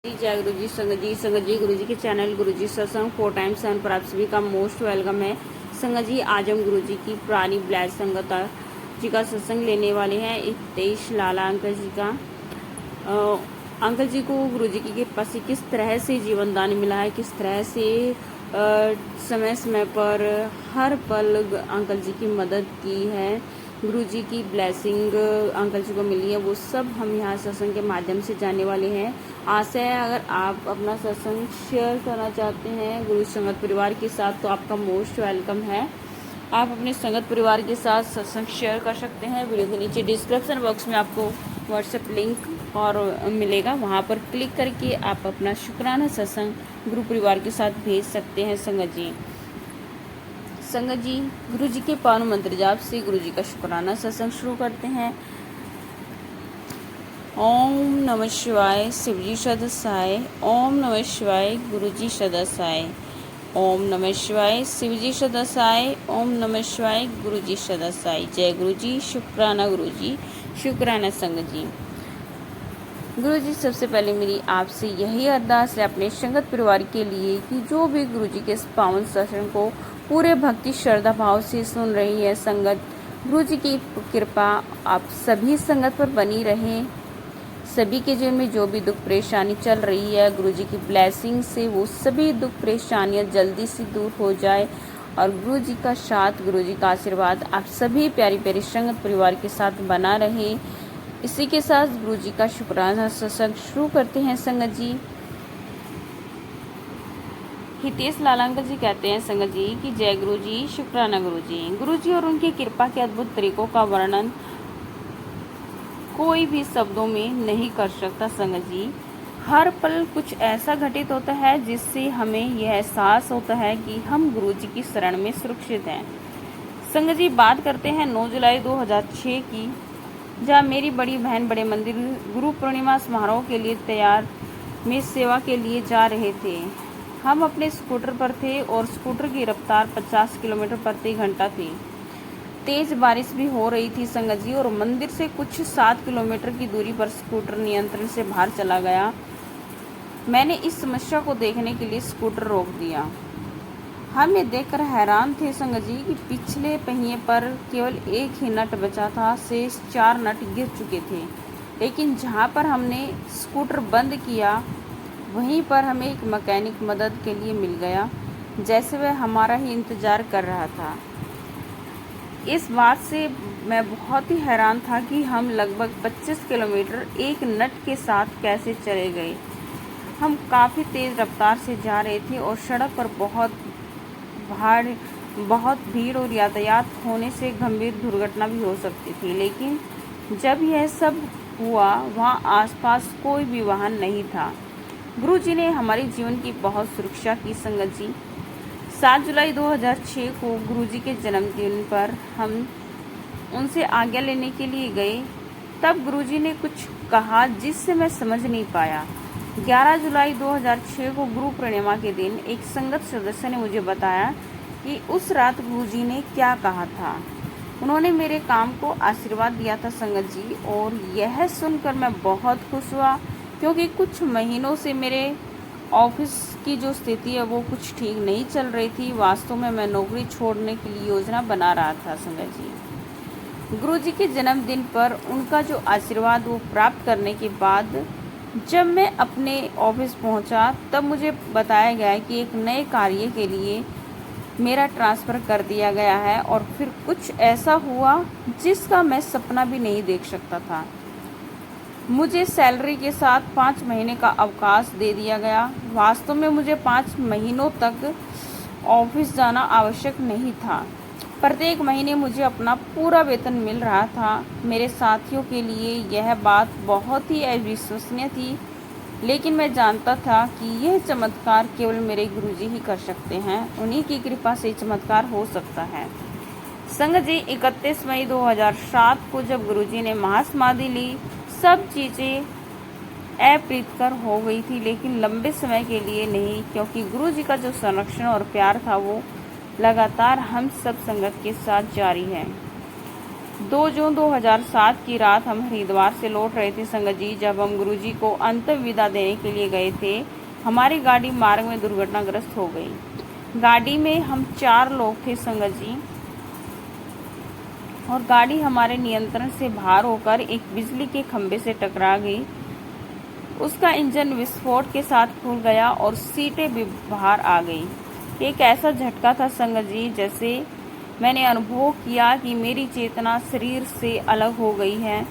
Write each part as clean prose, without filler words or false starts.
जय गुरु जी। संगत जी गुरु जी के चैनल गुरु जी सत्संग 4 टाइम्स 7 पर आप सभी का मोस्ट वेलकम है। संगत जी आज हम गुरु जी की पुरानी ब्लैक संगत जी का सत्संग लेने वाले हैं। 23 लाला अंकल जी का। अंकल जी को गुरु जी की कृपा से किस तरह से जीवन दान मिला है, किस तरह से समय समय पर हर पल अंकल जी की मदद की है, गुरु जी की ब्लेसिंग अंकल जी को मिली है, वो सब हम यहाँ सत्संग के माध्यम से जानने वाले हैं। आशा है अगर आप अपना सत्संग शेयर करना चाहते हैं गुरु संगत परिवार के साथ तो आपका मोस्ट वेलकम है। आप अपने संगत परिवार के साथ सत्संग शेयर कर सकते हैं। वीडियो के नीचे डिस्क्रिप्शन बॉक्स में आपको व्हाट्सएप लिंक और मिलेगा, वहाँ पर क्लिक करके आप अपना शुक्राना सत्संग गुरु परिवार के साथ भेज सकते हैं। संगत जी गुरु जी के पावन मंत्र जाप से गुरु जी का शुक्राना सत्संग शुरू करते हैं। ओम नमः शिवाय शिवजी सदसाय, ओम नमः शिवाय गुरुजी सदसाय, ओम नमः शिवाय शिवजी सदसाय, ओम नमः शिवाय गुरुजी सदसाय। जय गुरु जी, शुक्राना गुरु जी, शुक्राना संगत जी। गुरु जी सबसे पहले मेरी आपसे यही अरदास है अपने संगत परिवार के लिए कि जो भी गुरु जी के पावन सत्संग को पूरे भक्ति श्रद्धा भाव से सुन रही है संगत, गुरु जी की कृपा आप सभी संगत पर बनी रहे। सभी के जीवन में जो भी दुख परेशानी चल रही है, गुरु जी की ब्लेसिंग से वो सभी दुख परेशानियां जल्दी से दूर हो जाए और गुरु जी का साथ, गुरु जी का आशीर्वाद आप सभी प्यारी प्यारी संगत परिवार के साथ बना रहे। इसी के साथ गुरु जी का शुक्राना सत्संग शुरू करते हैं। संगत जी हितेश लाला अंकल जी कहते हैं संगत जी कि जय गुरु जी, शुक्राना गुरु जी। गुरु जी और उनकी कृपा के अद्भुत तरीकों का वर्णन कोई भी शब्दों में नहीं कर सकता। संगत जी हर पल कुछ ऐसा घटित होता है जिससे हमें यह एहसास होता है कि हम गुरु जी की शरण में सुरक्षित हैं। संगत जी बात करते हैं 9 जुलाई 2006 की, जहाँ मेरी बड़ी बहन बड़े मंदिर गुरु पूर्णिमा समारोह के लिए तैयार में सेवा के लिए जा रहे थे। हम अपने स्कूटर पर थे और स्कूटर की रफ्तार 50 किलोमीटर प्रति घंटा थी। तेज बारिश भी हो रही थी संगत जी, और मंदिर से कुछ 7 किलोमीटर की दूरी पर स्कूटर नियंत्रण से बाहर चला गया। मैंने इस समस्या को देखने के लिए स्कूटर रोक दिया। हम ये देखकर हैरान थे संगत जी कि पिछले पहिए पर केवल एक ही नट बचा था, शेष 4 नट गिर चुके थे। लेकिन जहाँ पर हमने स्कूटर बंद किया वहीं पर हमें एक मैकेनिक मदद के लिए मिल गया, जैसे वह हमारा ही इंतज़ार कर रहा था। इस बात से मैं बहुत ही हैरान था कि हम लगभग 25 किलोमीटर एक नट के साथ कैसे चले गए। हम काफ़ी तेज़ रफ्तार से जा रहे थे और सड़क पर बहुत भीड़ और यातायात होने से गंभीर दुर्घटना भी हो सकती थी। लेकिन जब यह सब हुआ वहाँ आसपास कोई भी वाहन नहीं था। गुरु जी ने हमारे जीवन की बहुत सुरक्षा की। संगत जी 7 जुलाई 2006 को गुरु जी के जन्मदिन पर हम उनसे आज्ञा लेने के लिए गए। तब गुरु जी ने कुछ कहा जिससे मैं समझ नहीं पाया। 11 जुलाई 2006 को गुरु पूर्णिमा के दिन एक संगत सदस्य ने मुझे बताया कि उस रात गुरु जी ने क्या कहा था। उन्होंने मेरे काम को आशीर्वाद दिया था संगत जी, और यह सुनकर मैं बहुत खुश हुआ क्योंकि कुछ महीनों से मेरे ऑफिस की जो स्थिति है वो कुछ ठीक नहीं चल रही थी। वास्तव में मैं नौकरी छोड़ने के लिए योजना बना रहा था। संगत जी गुरु जी के जन्मदिन पर उनका जो आशीर्वाद वो प्राप्त करने के बाद जब मैं अपने ऑफिस पहुंचा तब मुझे बताया गया कि एक नए कार्य के लिए मेरा ट्रांसफ़र कर दिया गया है, और फिर कुछ ऐसा हुआ जिसका मैं सपना भी नहीं देख सकता था। मुझे सैलरी के साथ 5 महीने का अवकाश दे दिया गया। वास्तव में मुझे 5 महीनों तक ऑफिस जाना आवश्यक नहीं था। प्रत्येक महीने मुझे अपना पूरा वेतन मिल रहा था। मेरे साथियों के लिए यह बात बहुत ही अविश्वसनीय थी, लेकिन मैं जानता था कि यह चमत्कार केवल मेरे गुरुजी ही कर सकते हैं। उन्हीं की कृपा से चमत्कार हो सकता है। संगत जी 31 मई 2007 को जब गुरुजी ने महासमाधि ली, सब चीज़ें अप्रीतकर हो गई थी, लेकिन लंबे समय के लिए नहीं, क्योंकि गुरु जी का जो संरक्षण और प्यार था वो लगातार हम सब संगत के साथ जारी है। 2 जून 2007 की रात हम हरिद्वार से लौट रहे थे संगत जी। जब हम गुरुजी को अंतिम विदा देने के लिए गए थे, हमारी गाड़ी मार्ग में दुर्घटनाग्रस्त हो गई। गाड़ी में हम 4 लोग थे संगत जी, और गाड़ी हमारे नियंत्रण से बाहर होकर एक बिजली के खंभे से टकरा गई। उसका इंजन विस्फोट के साथ खुल गया और सीटें भी बाहर आ गई। एक ऐसा झटका था संगत जी, जैसे मैंने अनुभव किया कि मेरी चेतना शरीर से अलग हो गई है।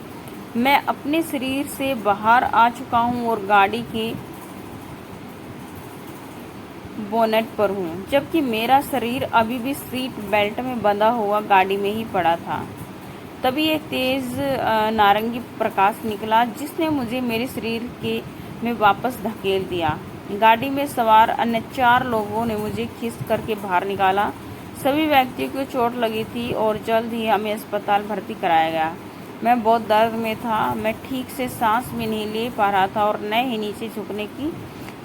मैं अपने शरीर से बाहर आ चुका हूँ और गाड़ी के बोनेट पर हूँ, जबकि मेरा शरीर अभी भी सीट बेल्ट में बंधा हुआ गाड़ी में ही पड़ा था। तभी एक तेज नारंगी प्रकाश निकला, जिसने मुझे मेरे शरीर में वापस धकेल दिया। गाड़ी में सवार अन्य 4 लोगों ने मुझे खींच करके बाहर निकाला। सभी व्यक्तियों को चोट लगी थी और जल्द ही हमें अस्पताल भर्ती कराया गया। मैं बहुत दर्द में था। मैं ठीक से सांस भी नहीं ले पा रहा था और न ही नीचे झुकने की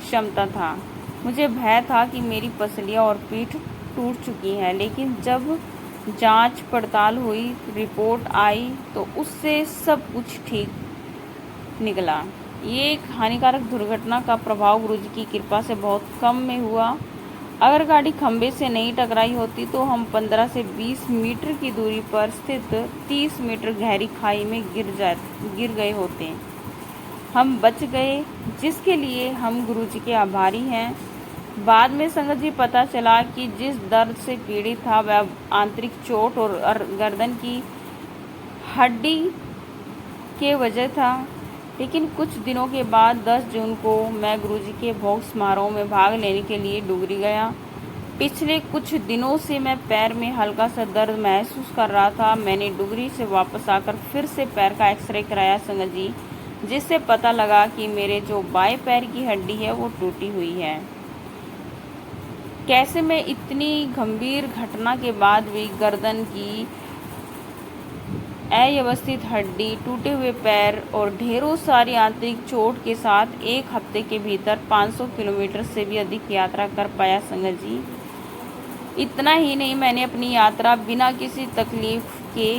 क्षमता था। मुझे भय था कि मेरी पसलियाँ और पीठ टूट चुकी है, लेकिन जब जांच पड़ताल हुई, रिपोर्ट आई, तो उससे सब कुछ ठीक निकला। ये एक हानिकारक दुर्घटना का प्रभाव गुरुजी की कृपा से बहुत कम में हुआ। अगर गाड़ी खंभे से नहीं टकराई होती तो हम 15 से 20 मीटर की दूरी पर स्थित 30 मीटर गहरी खाई में गिर गए होते। हम बच गए, जिसके लिए हम गुरुजी के आभारी हैं। बाद में संगत जी पता चला कि जिस दर्द से पीड़ित था वह आंतरिक चोट और गर्दन की हड्डी के वजह था। लेकिन कुछ दिनों के बाद 10 जून को मैं गुरुजी के भोग समारोह में भाग लेने के लिए डुगरी गया। पिछले कुछ दिनों से मैं पैर में हल्का सा दर्द महसूस कर रहा था। मैंने डुगरी से वापस आकर फिर से पैर का एक्सरे कराया संगत जी, जिससे पता लगा कि मेरे जो बाएं पैर की हड्डी है वो टूटी हुई है। कैसे मैं इतनी गंभीर घटना के बाद भी गर्दन की अव्यवस्थित हड्डी, टूटे हुए पैर और ढेरों सारी आंतरिक चोट के साथ 1 हफ्ते के भीतर 500 किलोमीटर से भी अधिक यात्रा कर पाया संगत जी। इतना ही नहीं, मैंने अपनी यात्रा बिना किसी तकलीफ के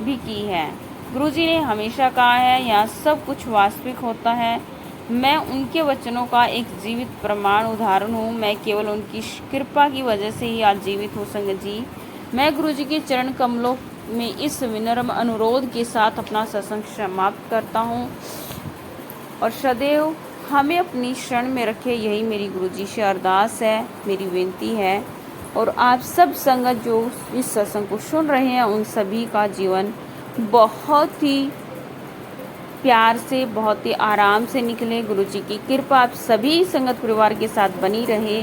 भी की है। गुरुजी ने हमेशा कहा है, यहाँ सब कुछ वास्तविक होता है। मैं उनके वचनों का एक जीवित प्रमाण उदाहरण हूँ। मैं केवल उनकी कृपा की वजह से ही आज जीवित हूँ संगत जी। मैं गुरुजी के चरण कमलों में इस विनम्र अनुरोध के साथ अपना सत्संग समाप्त करता हूँ, और सदैव हमें अपनी शरण में रखे, यही मेरी गुरुजी से अरदास है, मेरी विनती है। और आप सब संगत जो इस सत्संग को सुन रहे हैं, उन सभी का जीवन बहुत ही प्यार से, बहुत ही आराम से निकले। गुरुजी की कृपा आप सभी संगत परिवार के साथ बनी रहे।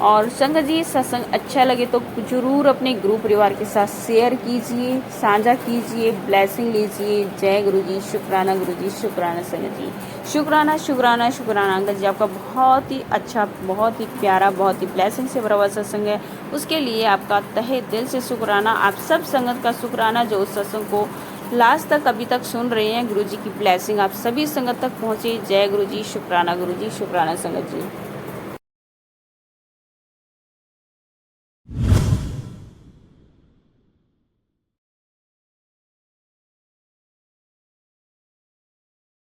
और संगत जी, सत्संग अच्छा लगे तो जरूर अपने ग्रुप परिवार के साथ शेयर कीजिए, साझा कीजिए, ब्लेसिंग लीजिए। जय गुरुजी, शुक्राना गुरुजी, शुक्राना संगत जी, शुक्राना शुक्राना शुक्राना। अंकल जी, आपका बहुत ही अच्छा, बहुत ही प्यारा, बहुत ही ब्लेसिंग से भरा हुआ सत्संग है, उसके लिए आपका तहे दिल से शुक्राना। आप सब संगत का शुक्राना जो उस सत्संग को लास्ट तक अभी तक सुन रहे हैं। गुरुजी की ब्लेसिंग आप सभी संगत तक पहुँचे। जय गुरुजी, शुक्राना गुरुजी, शुक्राना संगत जी।